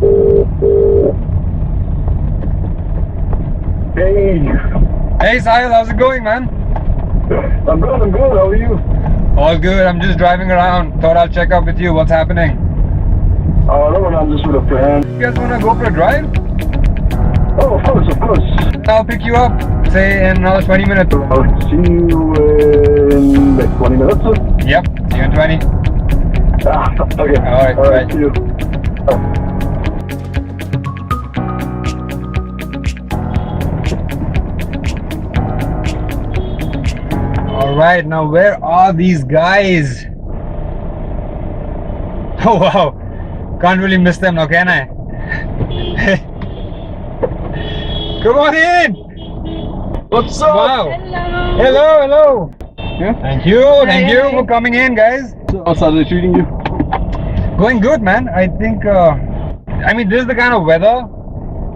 Hey. Hey Sahil, how's it going, man? I'm good. How are you? All good. I'm just driving around. Thought I'll check up with you. What's happening? No, I'm just with a friend. You guys wanna go for a drive? Oh, of course. I'll pick you up, say in another 20 minutes. I'll see you in like 20 minutes. Yep, see you in 20. Okay. Alright, bye. See you. Alright, now where are these guys? Oh wow, can't really miss them now, can I? Come on in! What's up? Wow! Hello. Hello! Yeah? Thank you Hi. for coming in, guys. How's they treating you? Going good, man. I think, I mean, this is the kind of weather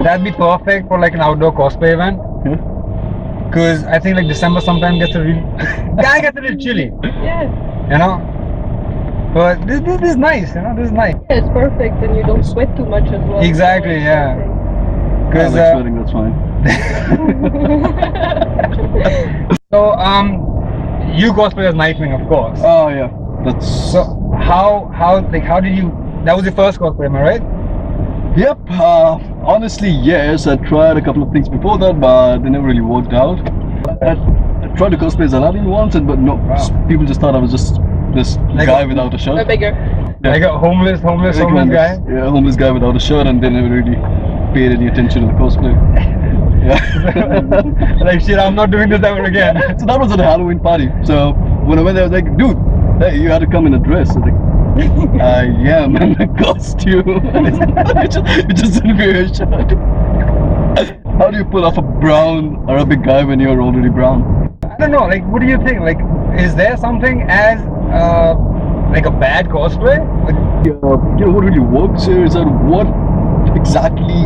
that'd be perfect for like an outdoor cosplay event. Yeah. Because I think like December sometimes gets a little chilly, Yes. you know. But this is nice, you know. This is nice. Yeah, it's perfect, and you don't sweat too much as well. Exactly, so yeah. I Because like sweating, that's fine. so you cosplay as Nightwing, of course. Oh yeah. That's So how did you? That was your first cosplay, am I right? Yep, honestly, yes. I tried a couple of things before that, but they never really worked out. I tried to cosplay as Aline once, but no, Wow. people just thought I was just this Like guy a- without a shirt. A bigger. Yeah. Like a homeless guy. Yeah, homeless guy without a shirt, and they never really paid any attention to the cosplay. Yeah. Like shit, I'm not doing this ever again. So that was at a Halloween party. So when I went there, I was like, dude, hey, you had to come in a dress. I was like, I am in a costume. you just didn't wear a shirt. How do you pull off a brown Arabic guy when you're already brown? I don't know. Like, what do you think? Like, is there something as like a bad cosplay? Like, You know what really works here is that what exactly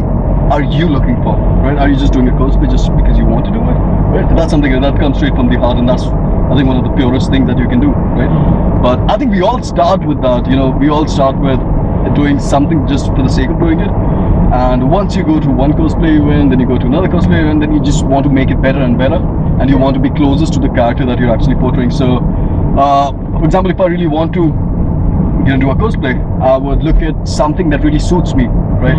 are you looking for, right? Are you just doing a cosplay just because you want to do it, right? That's something that comes straight from the heart, and that's, I think, one of the purest things that you can do, right? But I think we all start with that, you know, we all start with doing something just for the sake of doing it. And once you go to one cosplay event, then you go to another cosplay event, then you just want to make it better and better, and you want to be closest to the character that you're actually portraying. So, for example, if I really want to do a cosplay, I would look at something that really suits me, right?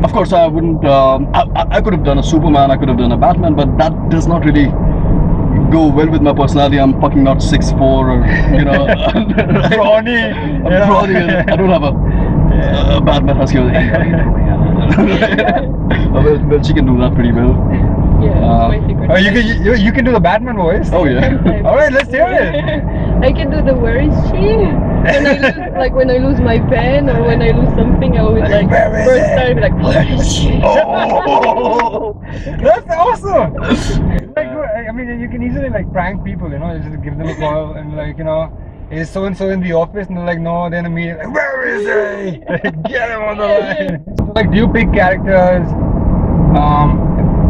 Of course, I wouldn't. I could have done a Superman, I could have done a Batman, but that does not really go well with my personality. I'm fucking not 6'4", or you know, Brawny. I'm brawny, and I don't have a Batman husky. Well, she can do that pretty well. Yeah, that's my secret. Oh, you can do the Batman voice. Oh yeah. All right, let's hear it. I can do the where is she? When I lose my pen or when I lose something, I always like Where is first it? time like where is she? Oh. That's awesome. Like, I mean, you can easily like prank people, you know. You just give them a call and like, you know, is so and so in the office, and they're like, no. Then a meeting, like, where is he? Get him on the line. So, like, do you pick characters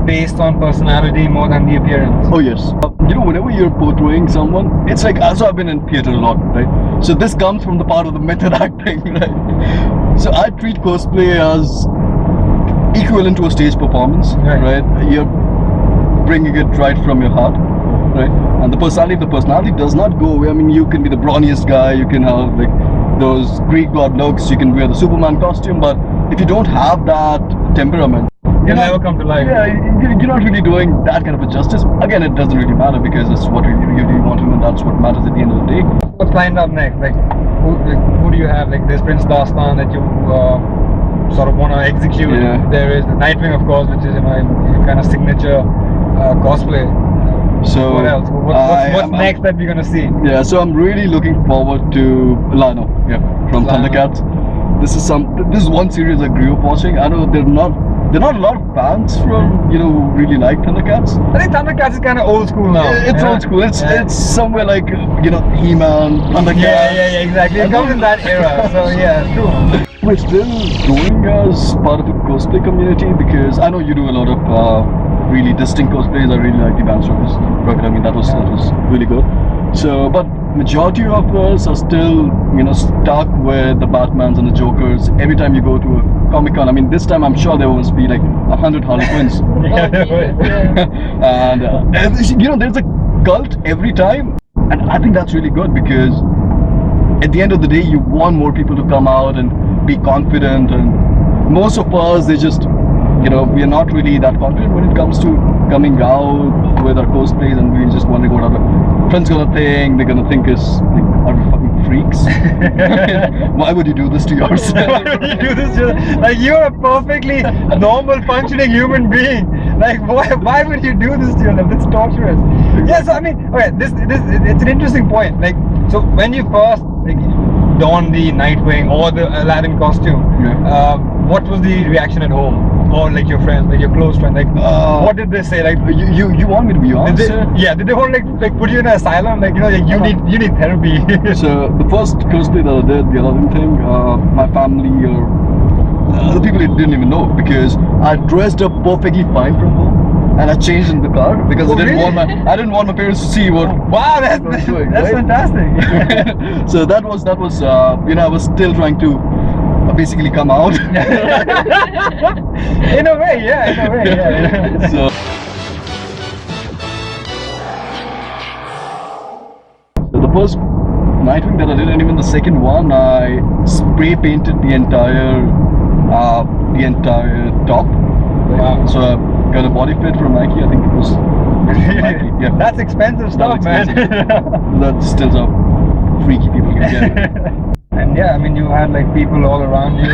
based on personality more than the appearance? Oh yes. You know, whenever you're portraying someone, it's like, also I've been in theater a lot, right? So this comes from the part of the method acting, right? So I treat cosplay as equivalent to a stage performance, Right. right? You're bringing it right from your heart, right? And the personality does not go away. I mean, you can be the brawniest guy, you can have like those Greek god looks, you can wear the Superman costume, but if you don't have that temperament, You'll never come to life. yeah, you're not really doing that kind of a justice. Again, it doesn't really matter because it's what you really want to do, and that's what matters at the end of the day. What's lined up next? Like, who do you have? Like, there's Prince Dastan that you sort of want to execute. Yeah. There is Nightwing, of course, which is, you know, a kind of signature cosplay. So What else? What's next that we're gonna see? Yeah, so I'm really looking forward to Lano, from Lano. Thundercats. This is one series I grew up watching. I know there are not a lot of fans from, you know, who really like Thundercats. I think Thundercats is kind of old school now. It's old school. It's somewhere like, you know, He-Man, Thundercats. Yeah, exactly. It comes in that era. So yeah, true. We're still going as part of the cosplay community because I know you do a lot of really distinct cosplays. I really like the band service. I mean, that was really good. So, but majority of us are still, you know, stuck with the Batmans and the Jokers. Every time you go to a Comic Con. I mean, this time I'm sure there must be like 100 Harlequins. Yeah, Oh, yeah. And you know, there's a cult every time, and I think that's really good because at the end of the day, you want more people to come out and be confident. And most of us, they just, you know, we are not really that confident when it comes to coming out with our cosplays, and we just wondering what other friends gonna think. They're gonna think us like, are we fucking freaks? Why would you do this to yourself? Why would you do this? Like, you're a perfectly normal functioning human being. Like, why would you do this to yourself? That's torturous. Yeah, so I mean, okay, this it's an interesting point. Like, so when you first like donned the Nightwing or the Aladdin costume, Yeah. what was the reaction at home, or like your friends, like your close friends? Like, what did they say? Like, You want me to be honest? did they want like put you in an asylum? Like, you know, like, you need therapy. So the first cosplay that I did, the Aladdin thing, my family or the people didn't even know because I dressed up perfectly fine from home and I changed in the car because Oh, I really? didn't want my parents to see what. Wow, that's I was doing, that's right? fantastic. So that was you know, I was still trying to basically come out. In a way, yeah. So the first Nightwing that I did, and even the second one, I spray painted the entire top. Wow. So I got a body fit from Nike. I think it was Nike. Yeah, That's expensive stuff, That's man. that's still some freaky people can get. And yeah, I mean, you had like people all around you.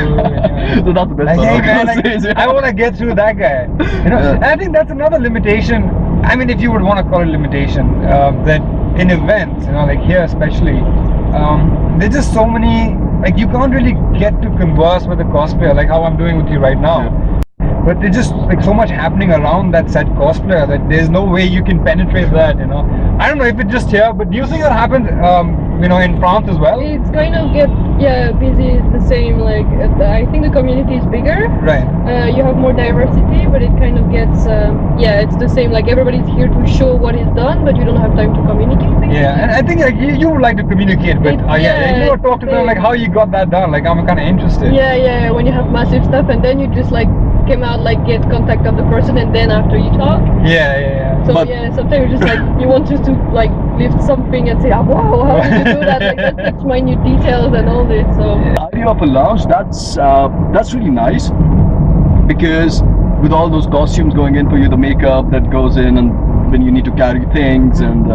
So that's the best Like, part hey of man, like, cosplays, yeah. I want to get through that guy. You know, Yeah. and I think that's another limitation. I mean, if you would want to call it limitation, that in events, you know, like here especially, there's just so many. Like, you can't really get to converse with a cosplayer like how I'm doing with you right now. But there's just like so much happening around that said cosplayer that there's no way you can penetrate that, you know. I don't know if it's just here, but do you think that happened, you know, in France as well? It's kind of busy the same. Like, I think the community is bigger. Right. You have more diversity, but it kind of gets it's the same. Like, everybody's here to show what is done, but you don't have time to communicate. Basically. Yeah, and I think like you would like to communicate, but you know, talk to them like how you got that done. Like, I'm kind of interested. Yeah. When you have massive stuff, and then you just like came out, like get contact of the person, and then after you talk. Yeah. So But- sometimes you just like you want just to like lift something and say, oh, wow, how did you do that? Like, that's such minute details and all this. So The idea of a lounge, that's really nice because with all those costumes going in for you, the makeup that goes in, and when you need to carry things, and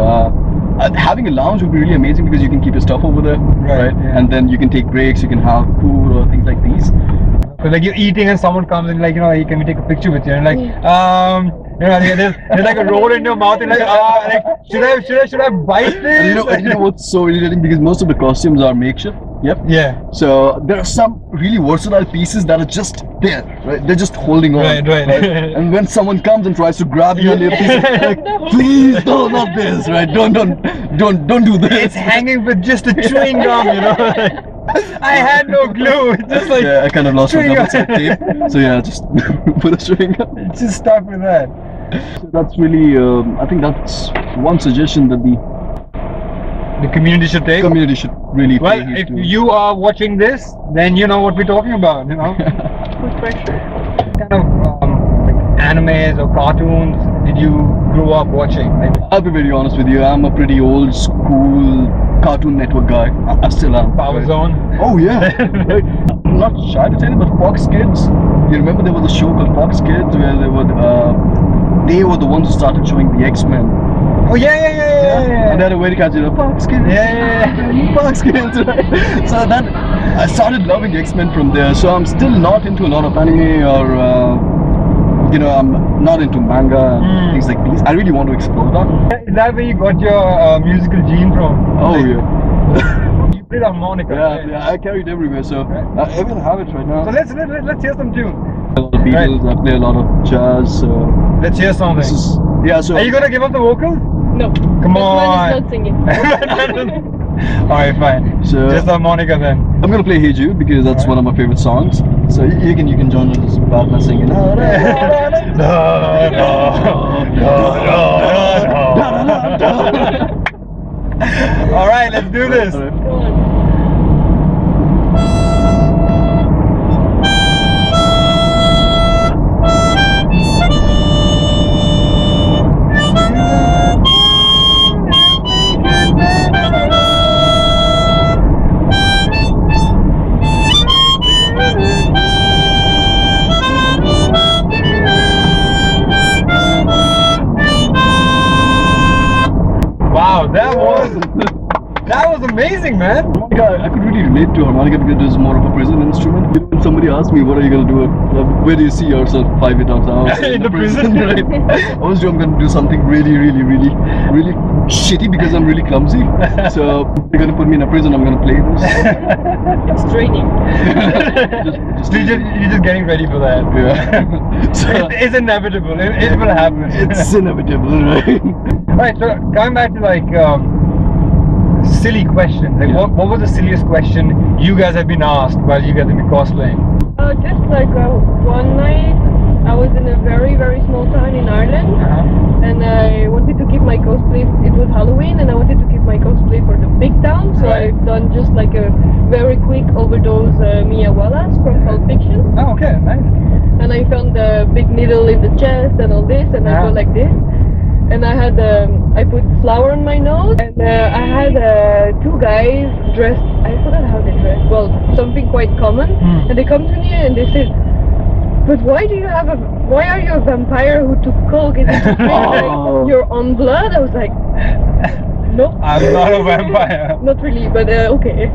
having a lounge would be really amazing because you can keep your stuff over there, Right, yeah. And then you can take breaks, you can have food or things like these. So like you're eating and someone comes and like, you know, hey, can we take a picture with you? And like, you know, there's like a roll in your mouth and like should I bite this? And you know what's so irritating, because most of the costumes are makeshift. Yep. Yeah. So there are some really versatile pieces that are just there, right? They're just holding on. Right. And when someone comes and tries to grab you, and you're like, please, no, not this, right? Don't do this. It's hanging with just a chewing gum, you know. I had no glue. It's just like Yeah, I kind of lost my chewing double gum. set tape. So yeah, just put a string up. It's just stuck with that. So that's really, I think that's one suggestion that The community should take. community should really Well, pay heed if to. you are watching this, then you know what we're talking about, you know. good pressure. Kind of like animes or cartoons did you grow up watching? Like, I'll be very honest with you, I'm a pretty old school Cartoon Network guy. I still am. Power Zone. Oh yeah. I'm not shy to say it, but Fox Kids. You remember there was a show called Fox Kids where they were the ones who started showing the X-Men. Oh yeah. And they had a way to catch it. Fox Kids. Yeah. Fox Kids. Right? So that I started loving X-Men from there. So I'm still not into a lot of anime or. You know, I'm not into manga and things like these. I really want to explore that. Is that where you got your musical gene from? Oh Like, yeah. You played harmonica. right? Yeah, I carry it everywhere. So I even have it right now. So let's hear some tunes. A lot of Beatles. I play a lot of jazz. So Let's hear something. this is So Are you gonna give up the vocals? No. Come This on. one is not singing. Alright, fine. So- Just harmonica then. I'm gonna play Hey Jude because that's one of my favorite songs. So you can join us by singing. Alright, let's do this. Go on. I could really relate to harmonica because it is more of a prison instrument. You know, when somebody asks me, what are you going to do? Where do you see yourself 5 years down? I was In the prison. Right? Obviously, I'm going to do something really shitty because I'm really clumsy. So they're going to put me in a prison. I'm going to play this. It's training. You're just getting ready for that. Yeah. So, It's inevitable. It will happen. it's inevitable, right? Right. So coming back to like silly questions. Like Yeah. what was the silliest question you guys have been asked while you guys have been cosplaying? Just like one night, I was in a very small town in Ireland, and I wanted to keep my cosplay. It was Halloween, and I wanted to keep my cosplay for the big town. So Right. I've done just like a very quick overdose Mia Wallace from Pulp Fiction, Oh, okay, nice. and I found the big needle in the chest and all this, and I Yeah. go like this. And I had I put flour on my nose, and I had two guys dressed. I forgot how they dressed. Well, something quite common. And they come to me and they said, "But why are you a vampire who took coke? Is it like you're on blood?" I was like, "Nope, I'm not a vampire. not really, but okay."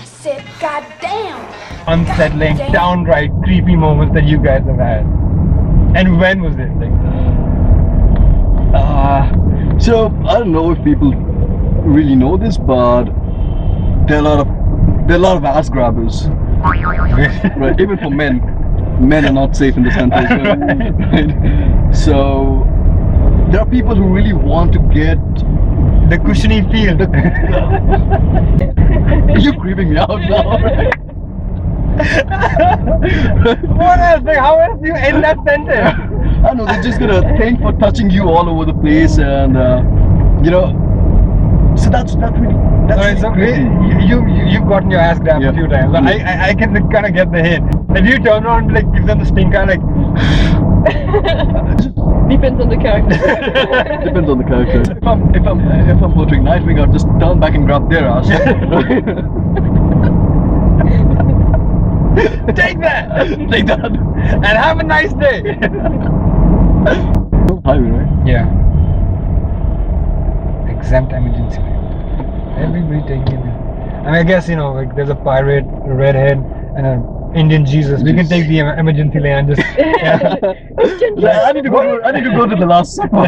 I said, God damn! Unsettling, downright creepy moments that you guys have had. And when was it? Like, So I don't know if people really know this, but there are a lot of ass grabbers, right? Even for men. Men are not safe in this country, as well, right? So there are people who really want to get. the cushiony feel. You're creeping me out now. Right? What else? Like, how else do you end that sentence? I don't know, they're just gonna thank for touching you all over the place, and you know. So that's really. Alright, so crazy. you've gotten your ass grabbed Yeah. a few times. So I can kind of get the hint. If you turn around and like give them the stink eye, like Depends on the character. Depends on the character. If I'm portraying Nightwing, I'll just turn back and grab their ass. take that Like that. and have a nice day. Highway, right? Yeah. Exempt emergency lane. Everybody taking it. I mean, I guess like there's a pirate, a redhead, and an Indian Jesus. We can take the emergency lane and just. Yeah. Yeah, I need to go to the Last Supper.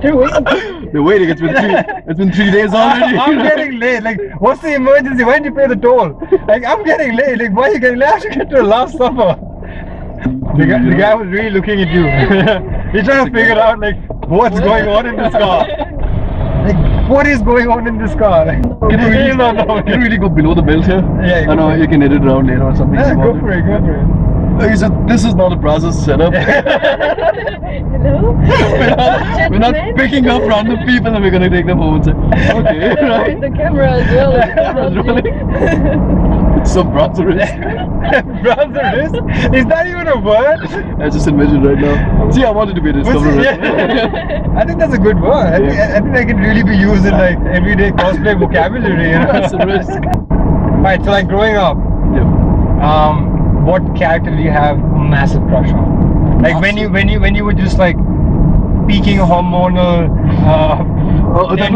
They're waiting. They're waiting. It's been 3 days already. I'm getting late. Like, what's the emergency? Why didn't you pay the toll? Like, I'm getting late. Like, why are you getting late? I have to get to the Last Supper. The guy was really looking at you. He's trying to figure out like what's going on in this car. Like, what is going on in this car? Like, Can you really go below the belt here? Yeah, I know you can edit it around later or something. Yeah, go for it. Go for it. Okay, so this is not a process setup. Hello? We're not picking up random people and we're gonna take them home and say, okay, right? The camera as well. The camera's rolling. It's so browserist. Browserist? Is that even a word? I just envisioned right now. See, I wanted to be a discoverer. I think that's a good word. I think that can really be used in like everyday cosplay vocabulary. That's a risk. Right, so like growing up, Yeah. what character do you have a massive crush on? Like when you were just like peaking hormonal.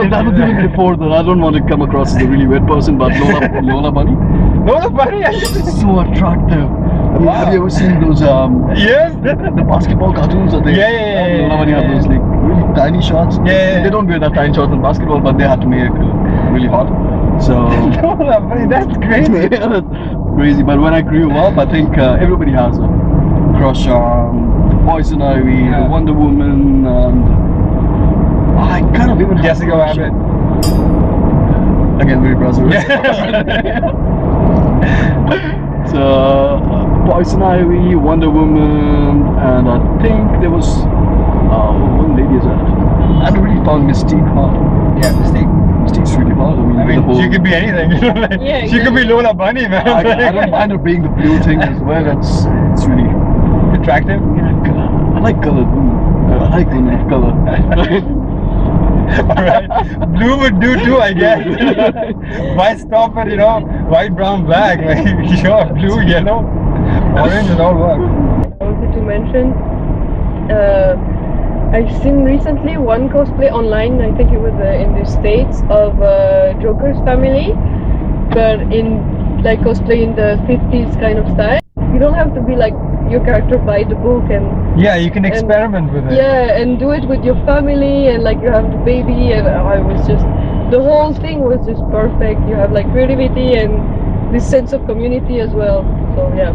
That was even before that. I don't want to come across as a really weird person, but Lola Bunny. Lola Bunny? So attractive. I mean, have you ever seen those Yes. the basketball cartoons? That they Yeah. Lola Bunny have those like really tiny shots. Yeah. They don't wear that tiny shots in basketball, but they have to make really hot. So Lola Bunny, that's crazy. yeah, that's crazy. But when I grew up, I think everybody has a crush on Poison Ivy, Yeah. Wonder Woman, and I kind of even have Jessica a crush Rabbit. Again, very browserist. So Poison Ivy, Wonder Woman, and I think there was one lady as well. I really found Mystique hot. Yeah, Mystique. Mystique's really hot. I I the mean, whole, she could be anything. Like, Yeah, she could be Lola Bunny, man. I don't mind her being the blue thing as well. It's really attractive. I like color. I like women of color. Alright, blue would do too, I guess. Why stop at white, brown, black? Like sure, blue, yellow, orange, and all work. I wanted to mention I've seen recently one cosplay online. I think it was in the States of Joker's family, but in like cosplay in the 50s kind of style. You don't have to be like your character by the book and Yeah, you can experiment with it. yeah, and do it with your family and like you have the baby and I was just the whole thing was just perfect. You have like creativity and this sense of community as well. So yeah.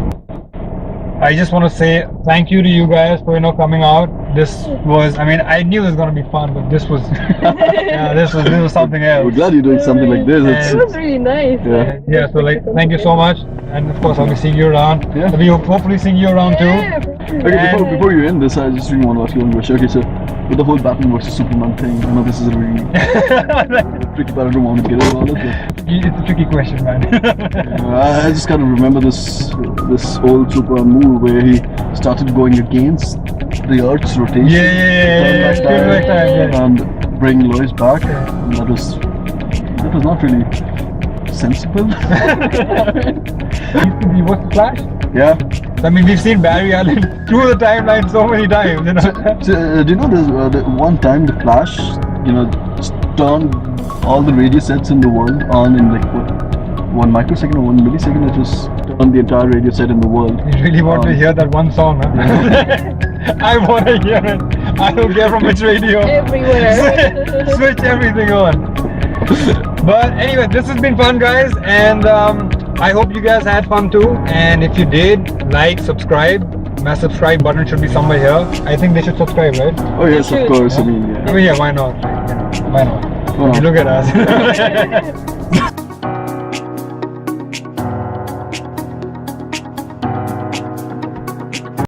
I just want to say thank you to you guys for coming out. This was, I mean, I knew it was gonna be fun, but this was, yeah, this was something else. We're glad you're doing something like this. It was really nice. Yeah. Yeah, so like, thank you so much, and of course I'll be seeing you around. Yeah. I'll be hopefully seeing you around too. Yeah, Okay, before you end this, I just really want to ask you one question. Okay, so with the whole Batman versus Superman thing, I know this is a really tricky part. I don't want to get into all it. It's a tricky question, man. I just kind of remember this old Superman movie where he started going against the Earth's rotation. Yeah. Turn back time, Yeah. and bring Lois back. And that was not really sensible. You watched the Flash? Yeah. I mean, we've seen Barry Allen through the timeline so many times. So, do you know there's the one time the Flash, just turned all the radio sets in the world on in like what, 1 microsecond or 1 millisecond? It just turned the entire radio set in the world. You really want to hear that one song, huh? I want to hear it. I don't care from which radio. everywhere. Switch everything on. But anyway, this has been fun, guys, and I hope you guys had fun too. And if you did, like, subscribe. My subscribe button should be somewhere here. I think they should subscribe, right? Oh yes, of should. course. I mean, yeah. I mean, yeah, why not? Why not? Why not? Look at us.